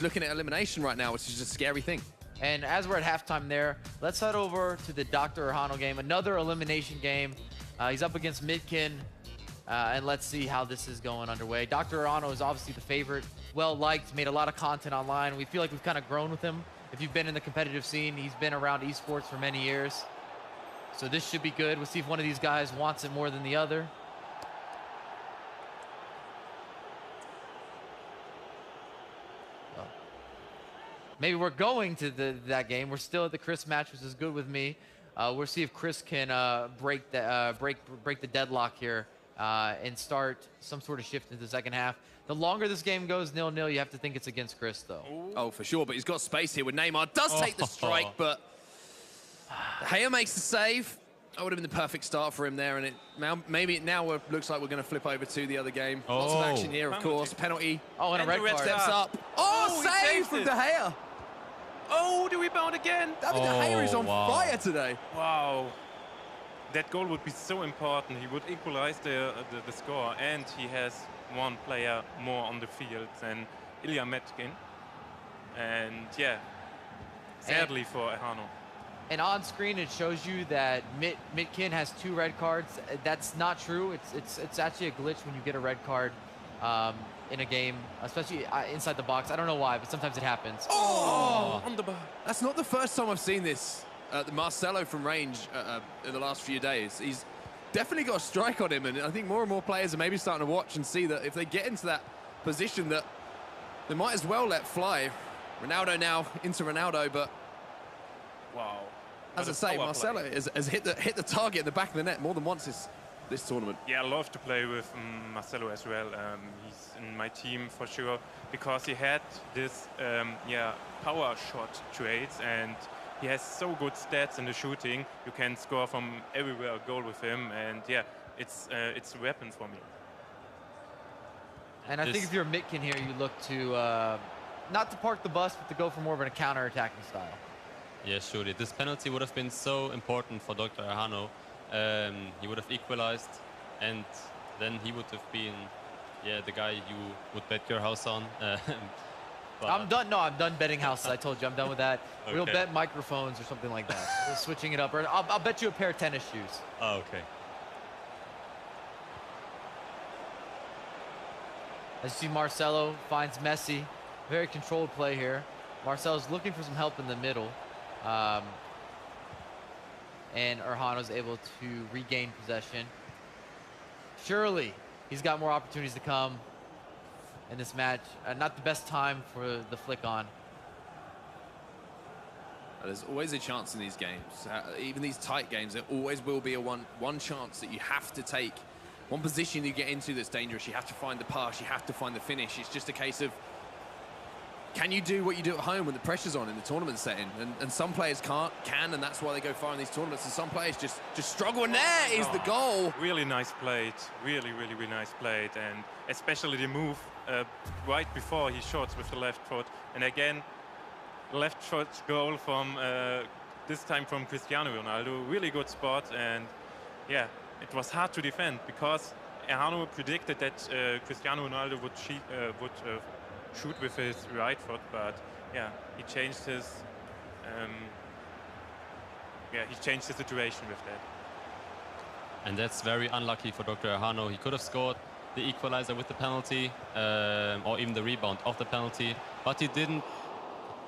looking at elimination right now, which is a scary thing. And as we're at halftime there, let's head over to the DrDrehnho game, another elimination game. He's up against Midkin, and let's see how this is going underway. DrDrehnho is obviously the favorite, well-liked, made a lot of content online. We feel like we've kind of grown with him. If you've been in the competitive scene, he's been around esports for many years. So this should be good. We'll see if one of these guys wants it more than the other. Well, maybe we're going to that game. We're still at the Chris match, which is good with me. We'll see if Chris can break the deadlock here and start some sort of shift into the second half. The longer this game goes 0-0, you have to think it's against Chris, though. Oh, for sure, but he's got space here with Neymar. Does take the strike, but Haya makes the save. That would have been the perfect start for him there, and maybe it now looks like we're going to flip over to the other game. Lots of action here, of course. Penalty. Oh, and a red card. Steps up. Oh, save from De Gea. Oh, the rebound again. David De Gea is on fire today. Wow. That goal would be so important. He would equalize the score, and he has one player more on the field than Ilya Metkin. And yeah, sadly for DrDrehnho. And on screen, it shows you that Midkin has 2 red cards. That's not true. It's actually a glitch when you get a red card in a game, especially inside the box. I don't know why, but sometimes it happens. Oh, on the bar. That's not the first time I've seen this. Marcelo from range in the last few days. He's definitely got a strike on him, and I think more and more players are maybe starting to watch and see that if they get into that position, that they might as well let fly. Ronaldo now into Ronaldo, but wow. As I say, Marcelo has hit the target in the back of the net more than once this tournament. Yeah, I love to play with Marcelo as well. He's in my team for sure because he had this power shot traits, and he has so good stats in the shooting. You can score from everywhere a goal with him, and yeah, it's a weapon for me. And I think if you're Midkin here, you look to not to park the bus, but to go for more of a counter-attacking style. Yeah, surely. This penalty would have been so important for DrDrehnho. He would have equalized, and then he would have been, the guy you would bet your house on. I'm done. No, I'm done betting houses. I told you, I'm done with that. Okay. We'll bet microphones or something like that. We're switching it up. Or I'll bet you a pair of tennis shoes. Oh, okay. As you see, Marcelo finds Messi. Very controlled play here. Marcelo's looking for some help in the middle. And DrDrehnho's able to regain possession. Surely he's got more opportunities to come in this match. Not the best time for the flick on. There's always a chance in these games. Even these tight games, there always will be a one chance that you have to take. One position you get into that's dangerous. You have to find the pass. You have to find the finish. It's just a case of, can you do what you do at home when the pressure's on in the tournament setting? And some players can, and that's why they go far in these tournaments. And some players just struggle, and there is the goal. Really nice played, really nice played, and especially the move right before he shots with the left foot. And again, left foot goal from this time from Cristiano Ronaldo. Really good spot, and yeah, it was hard to defend because DrDrehnho predicted that Cristiano Ronaldo would shoot with his right foot, but yeah, he changed his situation with that. And that's very unlucky for DrDrehnho. He could have scored the equalizer with the penalty, or even the rebound of the penalty, but he didn't.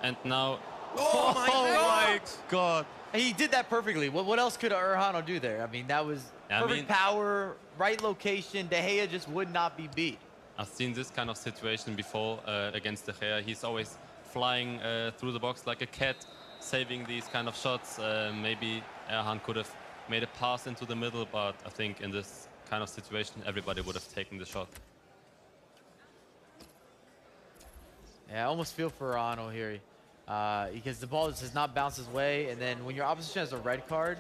And now, oh my God! He did that perfectly. What else could DrDrehnho do there? I mean, that was perfect power, right location. De Gea just would not be beat. I've seen this kind of situation before against De Gea. He's always flying through the box like a cat, saving these kind of shots. Maybe DrDrehnho could have made a pass into the middle, but I think in this kind of situation, everybody would have taken the shot. Yeah, I almost feel for DrDrehnho here because the ball just does not bounce his way, and then when your opposition has a red card,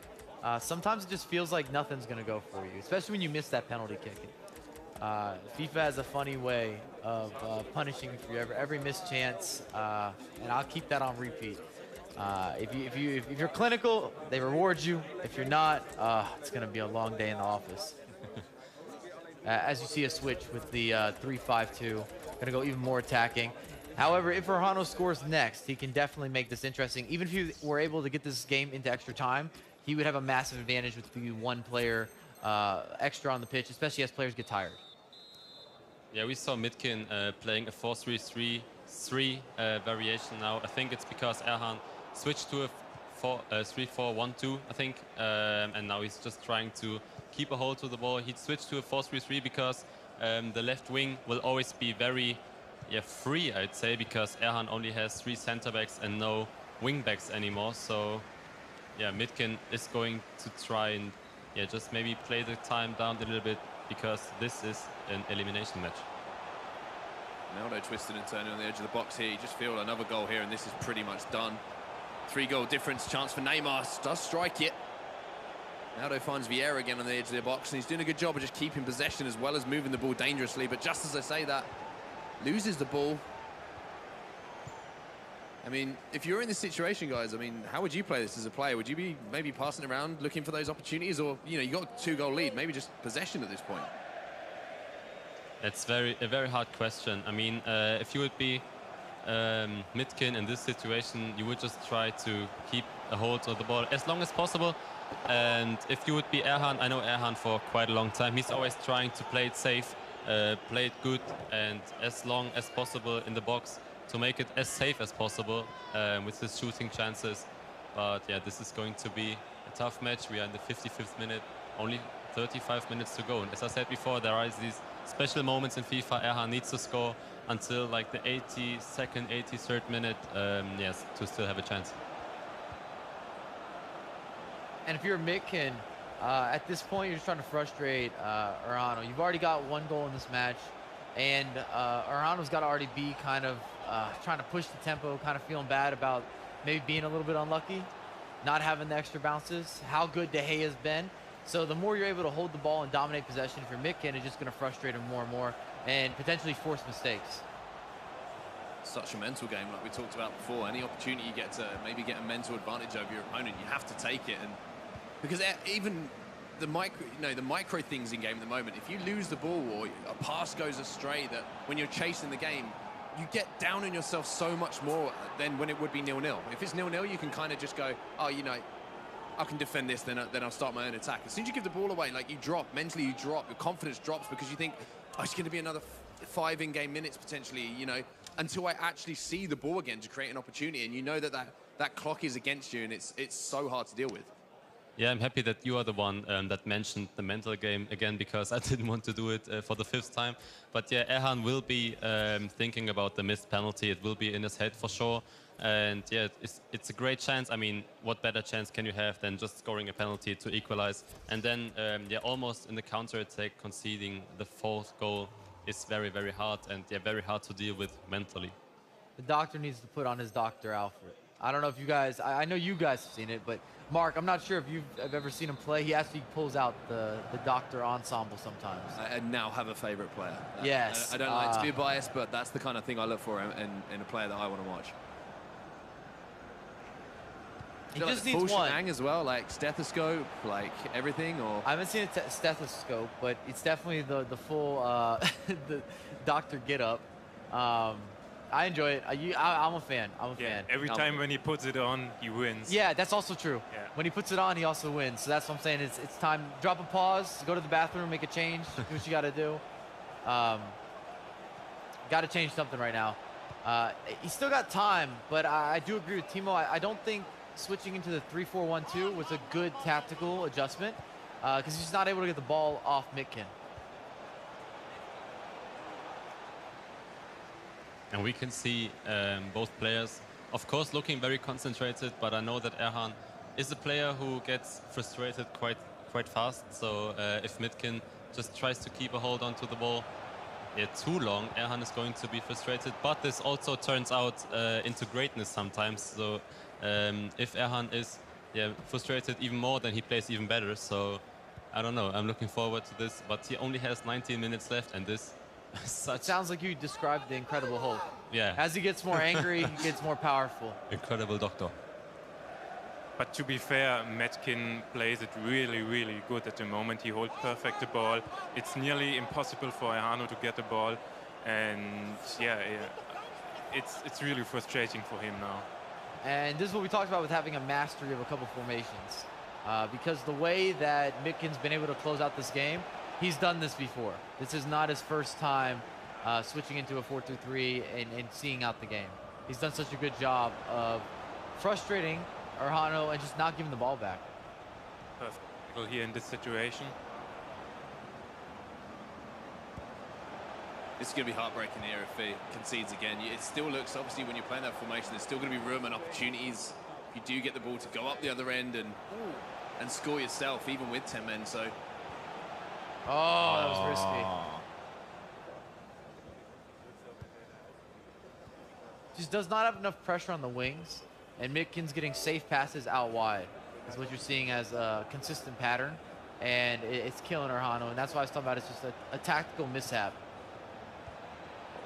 sometimes it just feels like nothing's going to go for you, especially when you miss that penalty kick. FIFA has a funny way of punishing for every missed chance, and I'll keep that on repeat. If you're clinical, they reward you. If you're not, it's going to be a long day in the office. As you see a switch with the 3-5-2, going to go even more attacking. However, if Erhano scores next, he can definitely make this interesting. Even if he were able to get this game into extra time, he would have a massive advantage with the one player extra on the pitch, especially as players get tired. Yeah, we saw Midkin playing a 4-3-3 variation now. I think it's because Erhan switched to a 3-4-1-2, I think, and now he's just trying to keep a hold to the ball. He switched to a 4-3-3 because the left wing will always be very free, I'd say, because Erhan only has 3 center backs and no wing backs anymore. So yeah, Midkin is going to try and just maybe play the time down a little bit, because this is an elimination match. Ronaldo twisted and turning on the edge of the box here. You just feel another goal here, and this is pretty much done. 3-goal difference, chance for Neymar, does strike it. Ronaldo finds Vieira again on the edge of the box, and he's doing a good job of just keeping possession as well as moving the ball dangerously. But just as I say that, loses the ball. I mean, if you're in this situation, guys, I mean, how would you play this as a player? Would you be maybe passing around, looking for those opportunities? Or, you know, you got a 2-goal lead, maybe just possession at this point? It's a very hard question. I mean, if you would be Midkin in this situation, you would just try to keep a hold of the ball as long as possible. And if you would be Erhan, I know Erhan for quite a long time, he's always trying to play it safe, play it good, and as long as possible in the box to make it as safe as possible with his shooting chances. But yeah, this is going to be a tough match. We are in the 55th minute, only 35 minutes to go. And as I said before, there are these special moments in FIFA. Erhan needs to score until like the 82nd, 83rd minute, yes, to still have a chance. And if you're Midkin, at this point, you're just trying to frustrate Erhano. You've already got 1 goal in this match, and Erhano's got to already be kind of trying to push the tempo, kind of feeling bad about maybe being a little bit unlucky, not having the extra bounces, how good De Gea has been. So the more you're able to hold the ball and dominate possession, if you're Midkin, it's just going to frustrate him more and more and potentially force mistakes. Such a mental game, like we talked about before. Any opportunity you get to maybe get a mental advantage over your opponent, you have to take it. And because even the micro things in game at the moment, if you lose the ball or a pass goes astray, that when you're chasing the game, you get down on yourself so much more than when it would be 0-0. If it's 0-0, you can kind of just go, oh, you know, I can defend this, then I'll start my own attack. As soon as you give the ball away, like, you drop, mentally you drop, your confidence drops, because you think, oh, it's going to be another 5 in-game minutes potentially, you know, until I actually see the ball again to create an opportunity. And you know that clock is against you, and it's so hard to deal with. Yeah, I'm happy that you are the one that mentioned the mental game again, because I didn't want to do it for the 5th time. But yeah, Erhan will be thinking about the missed penalty. It will be in his head for sure. And yeah, it's a great chance. I mean, what better chance can you have than just scoring a penalty to equalize? And then, yeah, almost in the counter-attack, conceding the 4th goal is very hard, and yeah, very hard to deal with mentally. The doctor needs to put on his Dr. Alfred. I don't know if you guys, I know you guys have seen it, but Mark, I'm not sure if you've ever seen him play. He actually pulls out the Doctor ensemble sometimes. I now have a favorite player. Yes. I don't like to be biased, but that's the kind of thing I look for in a player that I want to watch. He just like needs full one. shebang as well, like stethoscope, like everything, or I haven't seen a stethoscope, but it's definitely the full the doctor get up. I enjoy it. I'm a fan. I'm a fan. Every time when he puts it on, he wins. Yeah, that's also true. Yeah. When he puts it on, he also wins. So that's what I'm saying. It's time. Drop a pause. Go to the bathroom. Make a change. Do what you got to do. Got to change something right now. He's still got time, but I do agree with Timo. I don't think switching into the 3-4-1-2 was a good tactical adjustment because he's just not able to get the ball off Midkin. And we can see both players, of course, looking very concentrated, but I know that Erhan is a player who gets frustrated quite fast. So if Midkin just tries to keep a hold onto the ball too long, Erhan is going to be frustrated. But this also turns out into greatness sometimes. So if Erhan is frustrated even more, then he plays even better. So I don't know. I'm looking forward to this. But he only has 19 minutes left, and this. It sounds like you described the Incredible Hulk. Yeah. As he gets more angry, he gets more powerful. Incredible doctor. But to be fair, Metkin plays it really good at the moment. He holds perfect the ball. It's nearly impossible for Erhano to get the ball. And yeah, it's really frustrating for him now. And this is what we talked about with having a mastery of a couple formations. Because the way that Mitkin's been able to close out this game, he's done this before. This is not his first time switching into a 4-2-3 and seeing out the game. He's done such a good job of frustrating DrDrehnho and just not giving the ball back. Perfect tackle here in this situation. It's going to be heartbreaking here if he concedes again. It still looks, obviously, when you're playing that formation, there's still going to be room and opportunities. If you do get the ball to go up the other end and score yourself, even with 10 men. So, oh, that was risky. Just does not have enough pressure on the wings, and Mitkin's getting safe passes out wide. Is what you're seeing as a consistent pattern, and it's killing DrDrehnho, and that's why I was talking about it's just a tactical mishap.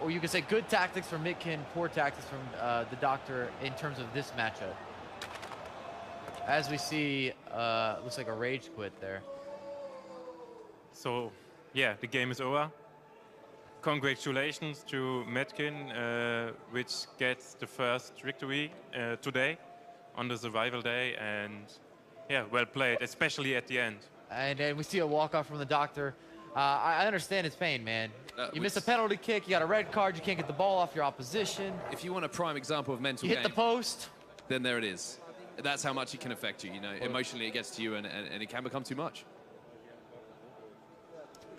Or you could say good tactics from Mitkin, poor tactics from the Doctor in terms of this matchup. As we see, looks like a rage quit there. So, yeah, the game is over. Congratulations to Mitkin, which gets the first victory today on the survival day, and yeah, well played, especially at the end. And then we see a walk-off from the Doctor. I understand his pain, man. You miss a penalty kick, you got a red card, you can't get the ball off your opposition. if you want a prime example of mental You hit game, the post. then there it is. That's how much it can affect you, you know. Emotionally, it gets to you, and it can become too much.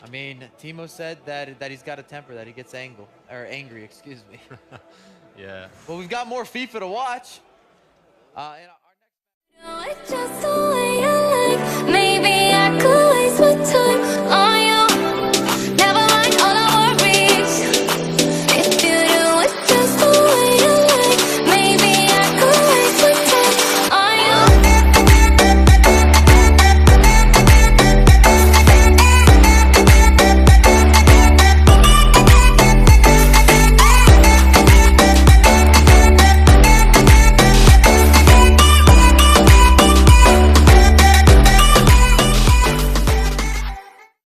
I mean, Timo said that he's got a temper, that he gets angry, excuse me. Yeah. Well, we've got more FIFA to watch. And our next I just